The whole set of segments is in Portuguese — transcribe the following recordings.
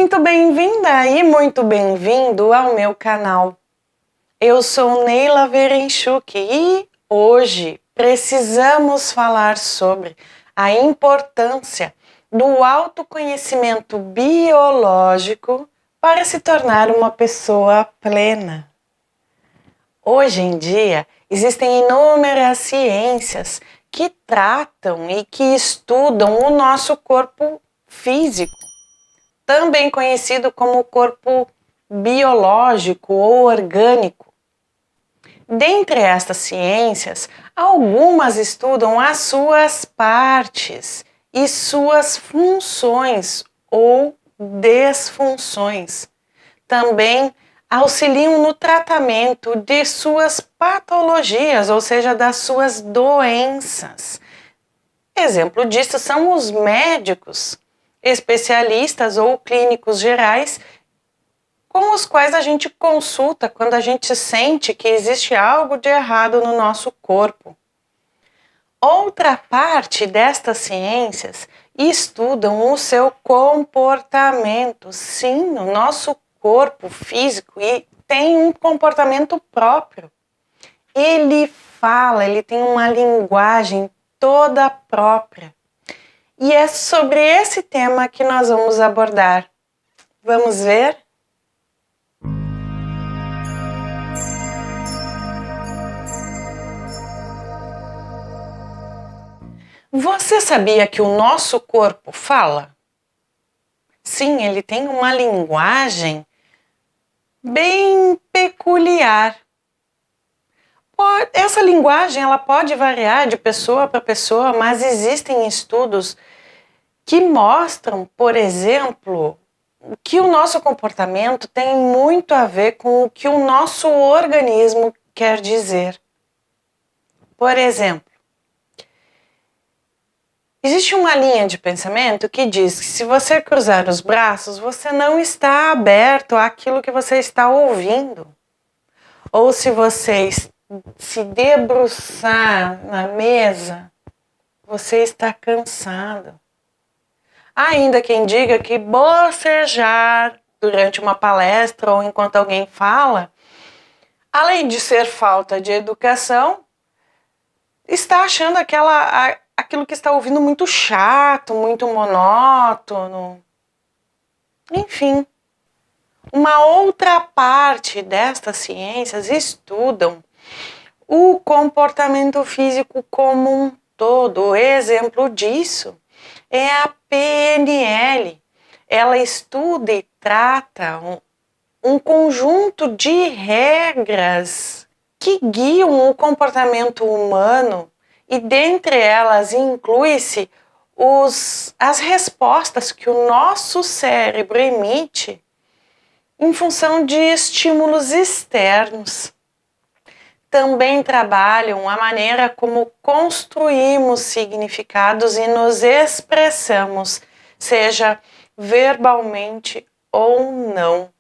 muito bem-vinda e muito bem-vindo ao meu canal. Eu sou Neila Verenchuk e hoje precisamos falar sobre a importância do autoconhecimento biológico para se tornar uma pessoa plena. Hoje em dia, existem inúmeras ciências que tratam e que estudam o nosso corpo físico, também conhecido como corpo biológico ou orgânico. Dentre estas ciências, algumas estudam as suas partes e suas funções ou desfunções. Também auxiliam no tratamento de suas patologias, ou seja, das suas doenças. Exemplo disso são os médicos, especialistas ou clínicos gerais, com os quais a gente consulta quando a gente sente que existe algo de errado no nosso corpo. Outra parte destas ciências estudam o seu comportamento. Sim, o nosso corpo físico tem um comportamento próprio. Ele fala, ele tem uma linguagem toda própria. E é sobre esse tema que nós vamos abordar. Vamos ver? Você sabia que o nosso corpo fala? Sim, ele tem uma linguagem bem peculiar. Essa linguagem ela pode variar de pessoa para pessoa, mas existem estudos que mostram, por exemplo, que o nosso comportamento tem muito a ver com o que o nosso organismo quer dizer. Por exemplo, existe uma linha de pensamento que diz que se você cruzar os braços, você não está aberto àquilo que você está ouvindo. Ou se você se debruçar na mesa, você está cansado. Há ainda quem diga que bocejar durante uma palestra ou enquanto alguém fala, além de ser falta de educação, está achando aquilo que está ouvindo muito chato, muito monótono. Enfim, uma outra parte destas ciências estudam o comportamento físico como um todo. Exemplo disso é a PNL. Ela estuda e trata um conjunto de regras que guiam o comportamento humano e dentre elas inclui-se as respostas que o nosso cérebro emite em função de estímulos externos. Também trabalham a maneira como construímos significados e nos expressamos, seja verbalmente ou não.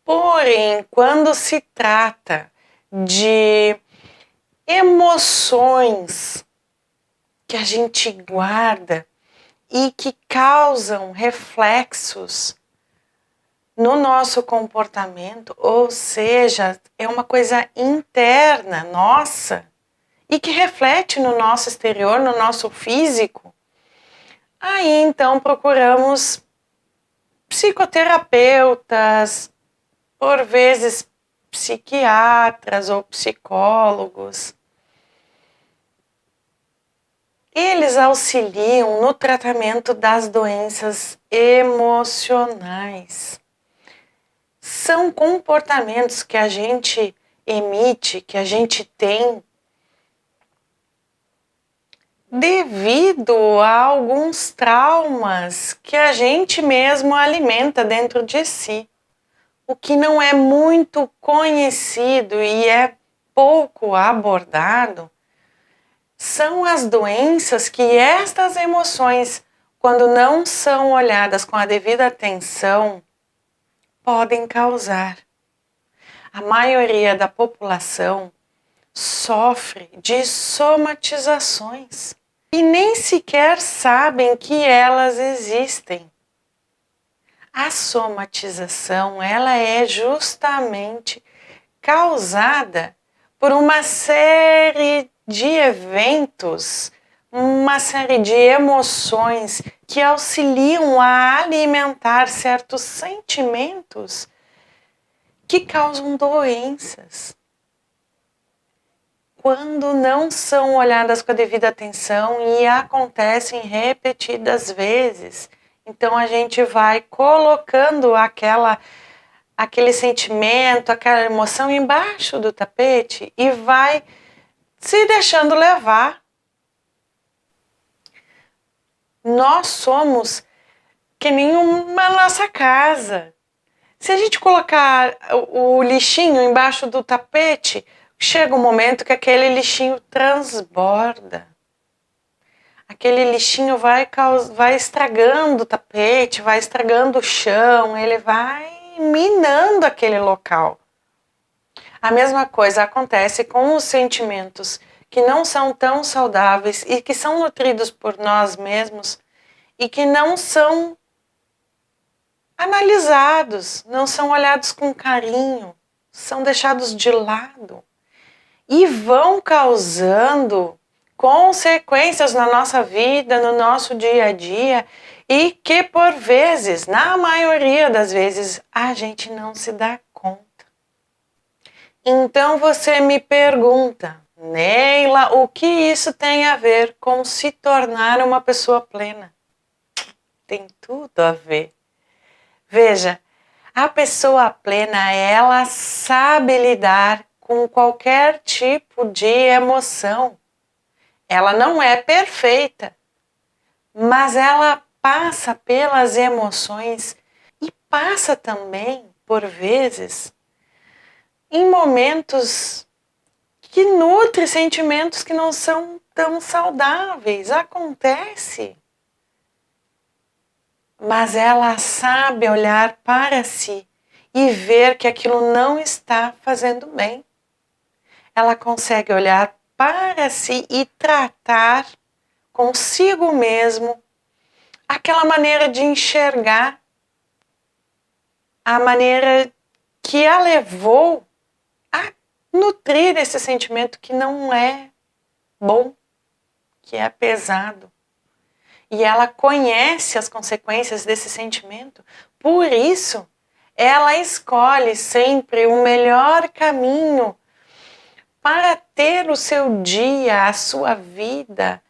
Porém, quando se trata de emoções que a gente guarda e que causam reflexos no nosso comportamento, ou seja, é uma coisa interna, nossa, e que reflete no nosso exterior, no nosso físico, aí então procuramos psicoterapeutas, por vezes psiquiatras ou psicólogos. Eles auxiliam no tratamento das doenças emocionais. São comportamentos que a gente emite, que a gente tem devido a alguns traumas que a gente mesmo alimenta dentro de si. O que não é muito conhecido e é pouco abordado são as doenças que estas emoções, quando não são olhadas com a devida atenção, podem causar. A maioria da população sofre de somatizações e nem sequer sabem que elas existem. A somatização, ela é justamente causada por uma série de eventos, uma série de emoções que auxiliam a alimentar certos sentimentos que causam doenças. Quando não são olhadas com a devida atenção e acontecem repetidas vezes, então a gente vai colocando aquele sentimento, aquela emoção embaixo do tapete e vai se deixando levar. Nós somos que nem uma nossa casa. Se a gente colocar o lixinho embaixo do tapete, chega um momento que aquele lixinho transborda. Aquele lixinho vai estragando o tapete, vai estragando o chão, ele vai minando aquele local. A mesma coisa acontece com os sentimentos que não são tão saudáveis e que são nutridos por nós mesmos e que não são analisados, não são olhados com carinho, são deixados de lado e vão causando consequências na nossa vida, no nosso dia a dia e que por vezes, na maioria das vezes, a gente não se dá conta. Então você me pergunta, Neila, o que isso tem a ver com se tornar uma pessoa plena? Tem tudo a ver. Veja, a pessoa plena, ela sabe lidar com qualquer tipo de emoção. Ela não é perfeita, mas ela passa pelas emoções e passa também, por vezes, em momentos que nutre sentimentos que não são tão saudáveis. Acontece. Mas ela sabe olhar para si e ver que aquilo não está fazendo bem. Ela consegue olhar para si e tratar consigo mesmo aquela maneira de enxergar, a maneira que a levou a nutrir esse sentimento que não é bom, que é pesado. E ela conhece as consequências desse sentimento. Por isso, ela escolhe sempre o melhor caminho para ter o seu dia, a sua vida,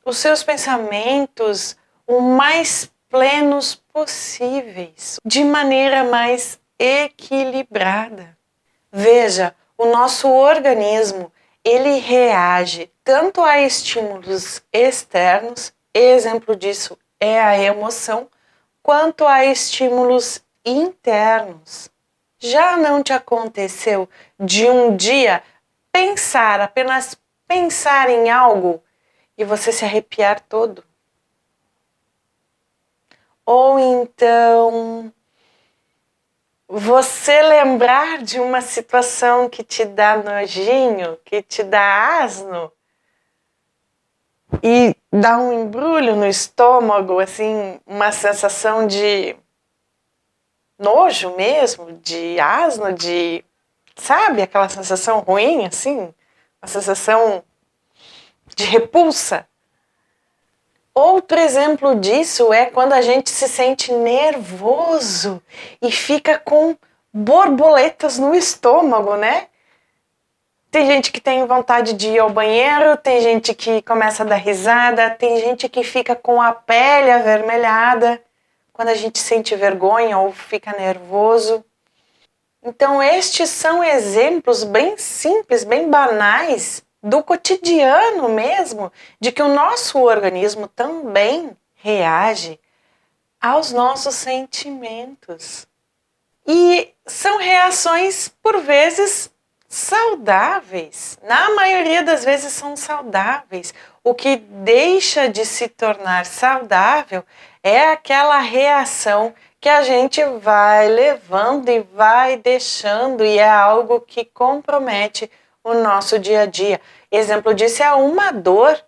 os seus pensamentos o mais plenos possíveis, de maneira mais equilibrada. Veja, o nosso organismo, ele reage tanto a estímulos externos, exemplo disso é a emoção, quanto a estímulos internos. Já não te aconteceu de um dia apenas pensar em algo e você se arrepiar todo? Ou então você lembrar de uma situação que te dá nojinho, que te dá asno e dá um embrulho no estômago, assim, uma sensação de nojo mesmo, de asno, de, sabe, aquela sensação ruim, assim, uma sensação de repulsa. Outro exemplo disso é quando a gente se sente nervoso e fica com borboletas no estômago, né? Tem gente que tem vontade de ir ao banheiro, tem gente que começa a dar risada, tem gente que fica com a pele avermelhada quando a gente sente vergonha ou fica nervoso. Então, estes são exemplos bem simples, bem banais, do cotidiano mesmo, de que o nosso organismo também reage aos nossos sentimentos. E são reações, por vezes, saudáveis. Na maioria das vezes são saudáveis. O que deixa de se tornar saudável é aquela reação que a gente vai levando e vai deixando, e é algo que compromete o nosso dia a dia. Exemplo disso é uma dor.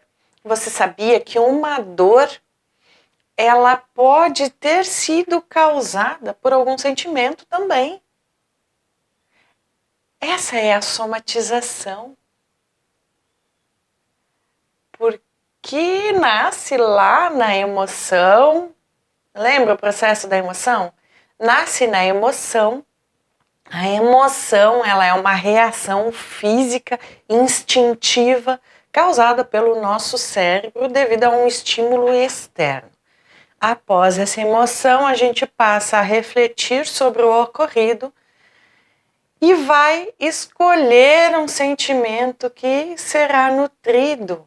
Você sabia que uma dor ela pode ter sido causada por algum sentimento também. Essa é a somatização. Porque nasce lá na emoção. Lembra o processo da emoção? Nasce na emoção. A emoção, ela é uma reação física, instintiva, causada pelo nosso cérebro devido a um estímulo externo. Após essa emoção, a gente passa a refletir sobre o ocorrido e vai escolher um sentimento que será nutrido.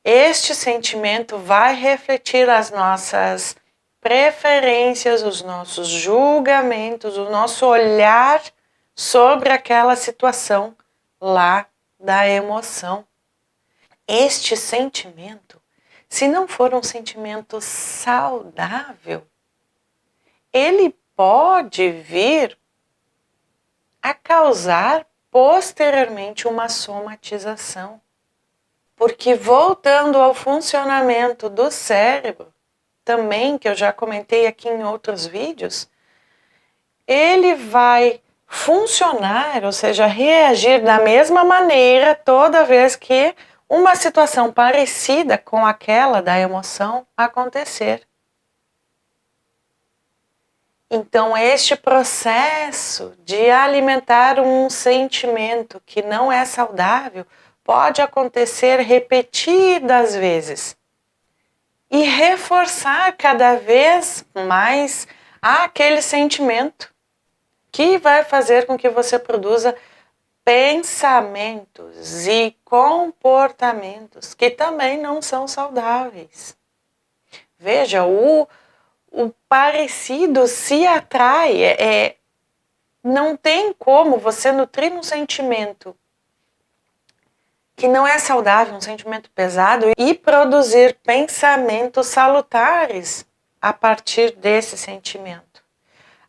Este sentimento vai refletir as nossas preferências, os nossos julgamentos, o nosso olhar sobre aquela situação lá da emoção. Este sentimento, se não for um sentimento saudável, ele pode vir a causar posteriormente uma somatização. Porque voltando ao funcionamento do cérebro, também, que eu já comentei aqui em outros vídeos, ele vai funcionar, ou seja, reagir da mesma maneira toda vez que uma situação parecida com aquela da emoção acontecer. Então, este processo de alimentar um sentimento que não é saudável pode acontecer repetidas vezes e reforçar cada vez mais aquele sentimento que vai fazer com que você produza pensamentos e comportamentos que também não são saudáveis. Veja, o parecido se atrai, não tem como você nutrir um sentimento que não é saudável, um sentimento pesado, e produzir pensamentos salutares a partir desse sentimento.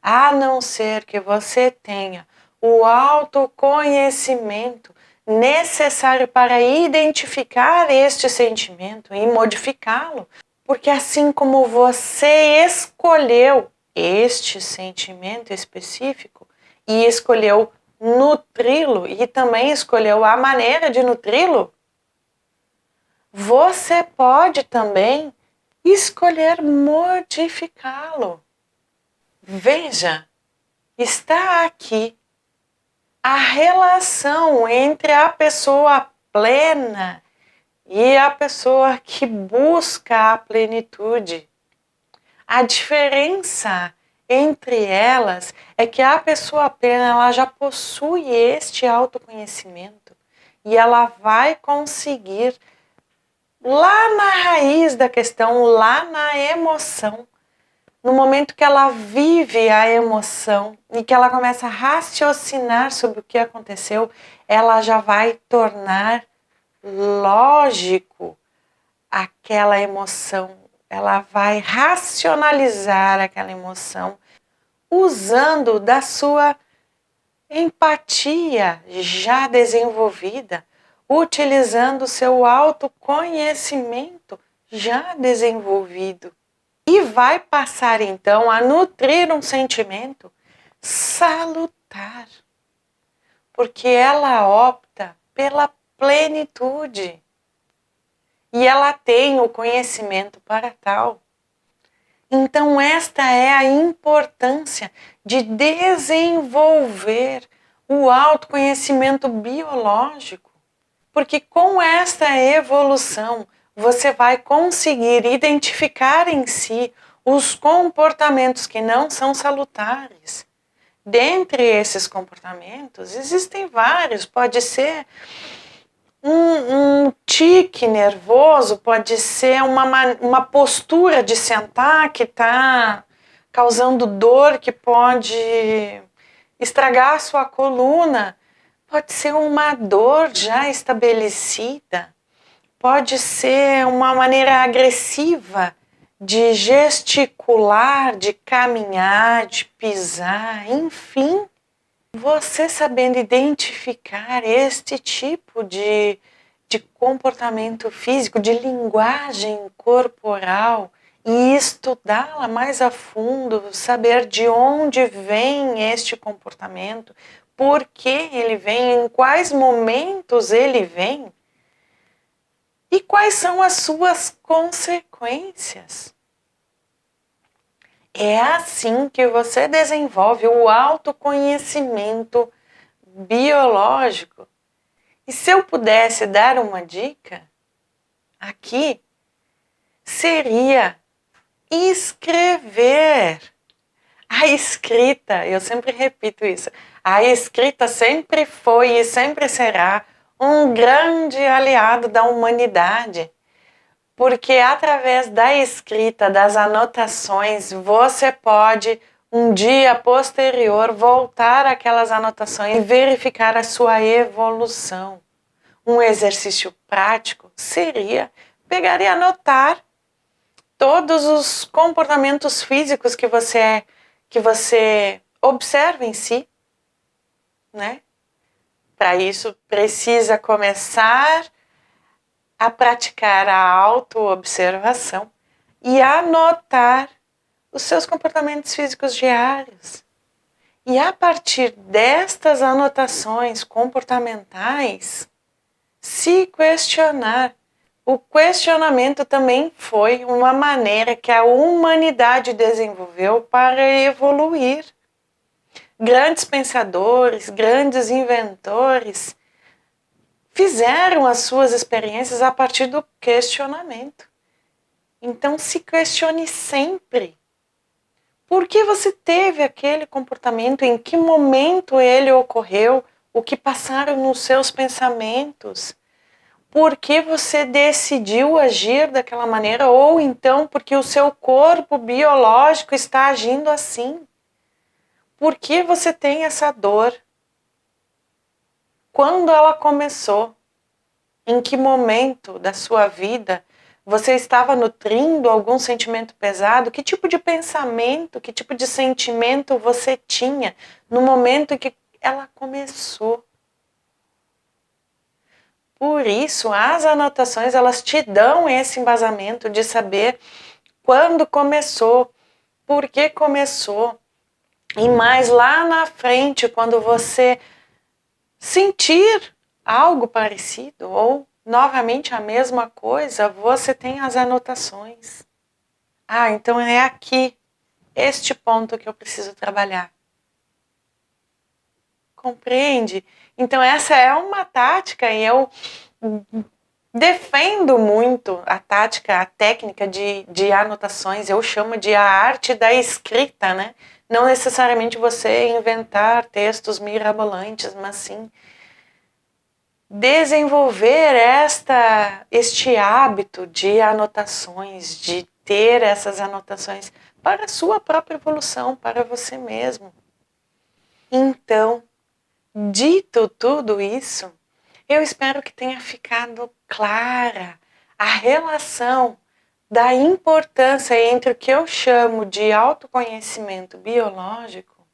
A não ser que você tenha o autoconhecimento necessário para identificar este sentimento e modificá-lo. Porque assim como você escolheu este sentimento específico e escolheu nutri-lo e também escolheu a maneira de nutri-lo, você pode também escolher modificá-lo. Veja, está aqui a relação entre a pessoa plena e a pessoa que busca a plenitude. A diferença entre elas é que a pessoa plena, ela já possui este autoconhecimento e ela vai conseguir lá na raiz da questão, lá na emoção, no momento que ela vive a emoção e que ela começa a raciocinar sobre o que aconteceu, ela já vai tornar lógico aquela emoção, ela vai racionalizar aquela emoção usando da sua empatia já desenvolvida, utilizando o seu autoconhecimento já desenvolvido. E vai passar então a nutrir um sentimento salutar, porque ela opta pela plenitude e ela tem o conhecimento para tal. Então esta é a importância de desenvolver o autoconhecimento biológico, porque com esta evolução você vai conseguir identificar em si os comportamentos que não são salutares. Dentre esses comportamentos, existem vários, pode ser um tique nervoso, pode ser uma postura de sentar que está causando dor, que pode estragar a sua coluna, pode ser uma dor já estabelecida, pode ser uma maneira agressiva de gesticular, de caminhar, de pisar, enfim. Você sabendo identificar este tipo de comportamento físico, de linguagem corporal e estudá-la mais a fundo, saber de onde vem este comportamento, por que ele vem, em quais momentos ele vem e quais são as suas consequências. É assim que você desenvolve o autoconhecimento biológico. E se eu pudesse dar uma dica aqui, seria escrever. A escrita, eu sempre repito isso, a escrita sempre foi e sempre será um grande aliado da humanidade, porque através da escrita, das anotações, você pode, um dia posterior, voltar àquelas anotações e verificar a sua evolução. Um exercício prático seria pegar e anotar todos os comportamentos físicos que você observa em si, né? Para isso, precisa começar a praticar a autoobservação e anotar os seus comportamentos físicos diários. E a partir destas anotações comportamentais, se questionar. O questionamento também foi uma maneira que a humanidade desenvolveu para evoluir. Grandes pensadores, grandes inventores fizeram as suas experiências a partir do questionamento. Então se questione sempre. Por que você teve aquele comportamento? Em que momento ele ocorreu? O que passaram nos seus pensamentos? Por que você decidiu agir daquela maneira, ou então porque o seu corpo biológico está agindo assim. Por que você tem essa dor? Quando ela começou? Em que momento da sua vida você estava nutrindo algum sentimento pesado? Que tipo de pensamento, que tipo de sentimento você tinha no momento em que ela começou? Por isso, as anotações, elas te dão esse embasamento de saber quando começou, por que começou. E mais lá na frente, quando você sentir algo parecido ou novamente a mesma coisa, você tem as anotações. Ah, então é aqui, este ponto que eu preciso trabalhar. Compreende? Então essa é uma tática e eu defendo muito a tática, a técnica de anotações. Eu chamo de a arte da escrita, né? Não necessariamente você inventar textos mirabolantes, mas sim desenvolver este hábito de anotações, de ter essas anotações para a sua própria evolução, para você mesmo. Então, dito tudo isso, eu espero que tenha ficado clara a relação da importância entre o que eu chamo de autoconhecimento biológico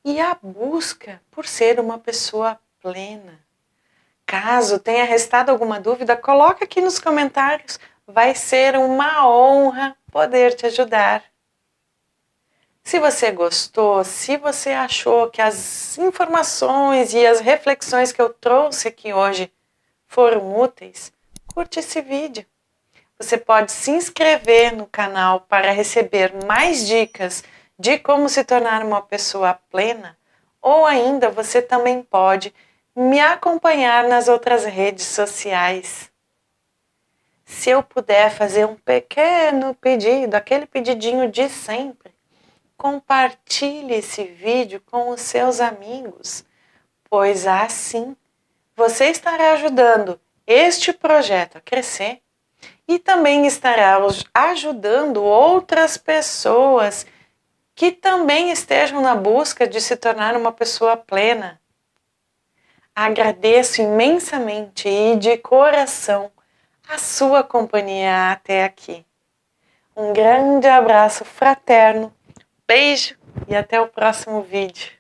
e a busca por ser uma pessoa plena. Caso tenha restado alguma dúvida, coloca aqui nos comentários. Vai ser uma honra poder te ajudar. Se você gostou, se você achou que as informações e as reflexões que eu trouxe aqui hoje foram úteis, curte esse vídeo. Você pode se inscrever no canal para receber mais dicas de como se tornar uma pessoa plena, ou ainda você também pode me acompanhar nas outras redes sociais. Se eu puder fazer um pequeno pedido, aquele pedidinho de sempre, compartilhe esse vídeo com os seus amigos, pois assim você estará ajudando este projeto a crescer e também estará ajudando outras pessoas que também estejam na busca de se tornar uma pessoa plena. Agradeço imensamente e de coração a sua companhia até aqui. Um grande abraço fraterno, beijo e até o próximo vídeo.